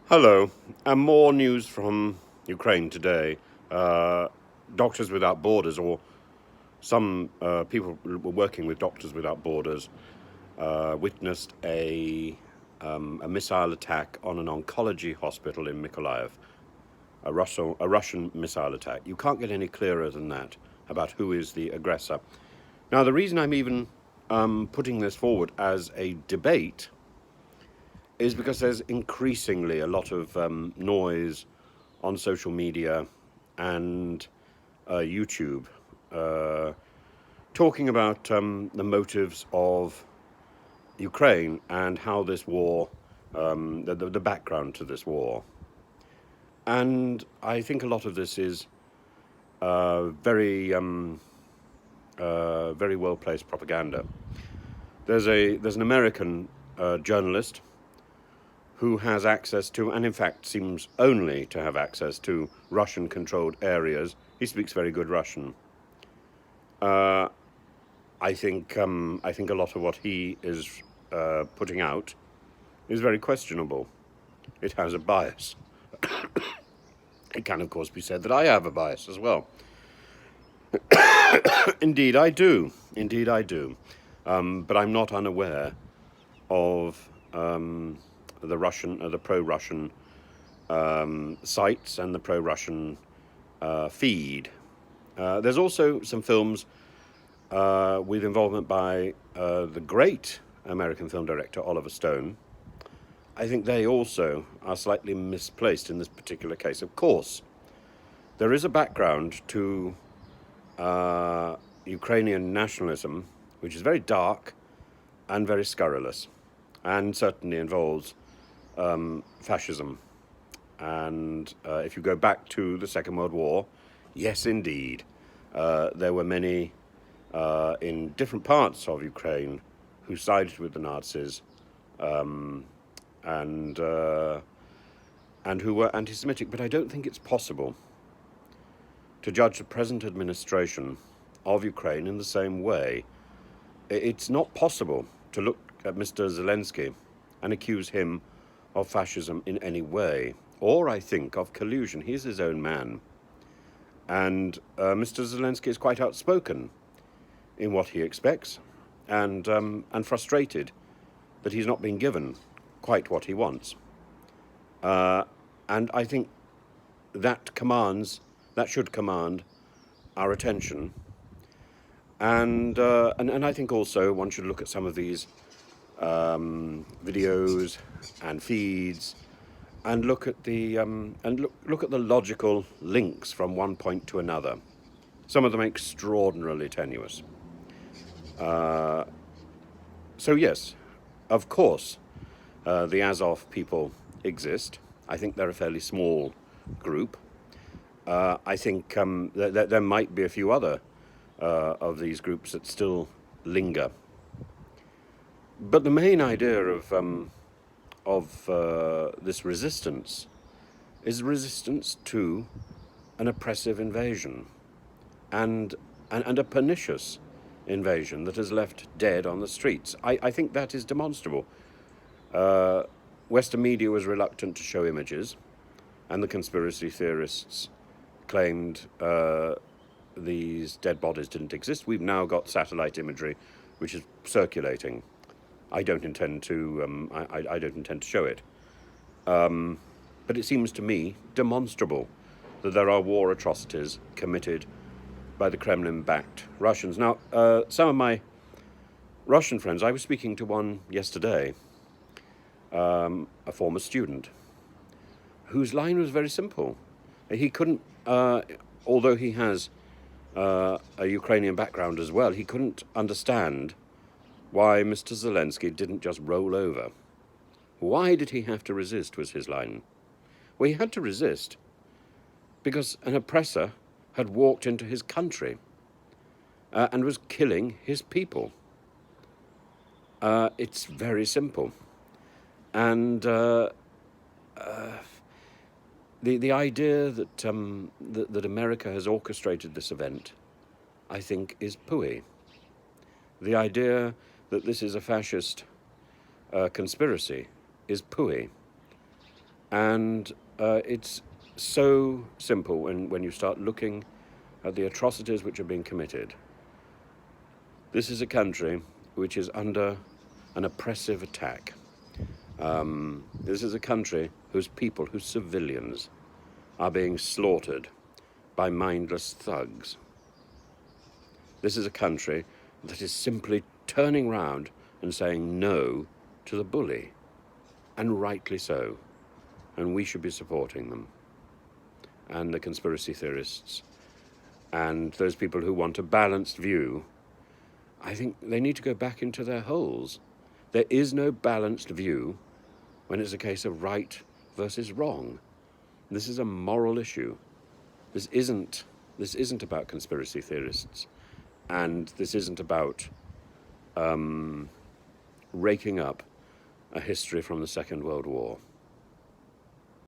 Hello, and more news from Ukraine today. Uh, Doctors Without Borders, or some people working with Doctors Without Borders, witnessed a missile attack on an oncology hospital in Mykolayiv, a Russian missile attack. You can't get any clearer than that about who is the aggressor. Now, the reason I'm even putting this forward as a debate is because there's increasingly a lot of noise on social media and YouTube talking about the motives of Ukraine and how this war, the background to this war. And I think a lot of this is very well placed propaganda. There's an American journalist who has access to, and in fact seems only to have access to, Russian-controlled areas. He speaks very good Russian. I think a lot of what he is putting out is very questionable. It has a bias. It can, of course, be said that I have a bias as well. Indeed, I do. Indeed, I do. But I'm not unaware of the pro-Russian sites and the pro-Russian feed. There's also some films with involvement by the great American film director Oliver Stone. I think they also are slightly misplaced in this particular case. Of course, there is a background to Ukrainian nationalism, which is very dark and very scurrilous, and certainly involves fascism. And if you go back to the Second World War, yes, indeed, there were many in different parts of Ukraine who sided with the Nazis and who were anti-Semitic. But I don't think it's possible to judge the present administration of Ukraine in the same way. It's not possible to look at Mr. Zelensky and accuse him of fascism in any way, or I think of collusion. He's his own man. And Mr. Zelensky is quite outspoken in what he expects, and frustrated that he's not been given quite what he wants. And I think that should command our attention. And I think also one should look at some of these videos and feeds, and look at the look at the logical links from one point to another. Some of them extraordinarily tenuous. So yes, of course, the Azov people exist. I think they're a fairly small group. I think there might be a few other of these groups that still linger. But the main idea of this resistance is resistance to an oppressive invasion, and a pernicious invasion that has left dead on the streets. I think that is demonstrable. Western media was reluctant to show images, and the conspiracy theorists claimed these dead bodies didn't exist. We've now got satellite imagery, which is circulating. I don't intend to. I don't intend to show it. But it seems to me demonstrable that there are war atrocities committed by the Kremlin-backed Russians. Now, some of my Russian friends, I was speaking to one yesterday, a former student, whose line was very simple. He couldn't, although he has a Ukrainian background as well, he couldn't understand why Mr. Zelensky didn't just roll over. Why did he have to resist, was his line. Well, he had to resist because an oppressor had walked into his country and was killing his people. It's very simple. And the idea that America has orchestrated this event, I think, is pooey. The idea that this is a fascist conspiracy is pooey. And it's so simple when you start looking at the atrocities which are being committed. This is a country which is under an oppressive attack. This is a country whose people, whose civilians, are being slaughtered by mindless thugs. This is a country that is simply turning round and saying no to the bully, and rightly so. And we should be supporting them, and the conspiracy theorists, and those people who want a balanced view. I think they need to go back into their holes. There is no balanced view when it's a case of right versus wrong. This is a moral issue. This isn't about conspiracy theorists, and this isn't about raking up a history from the Second World War.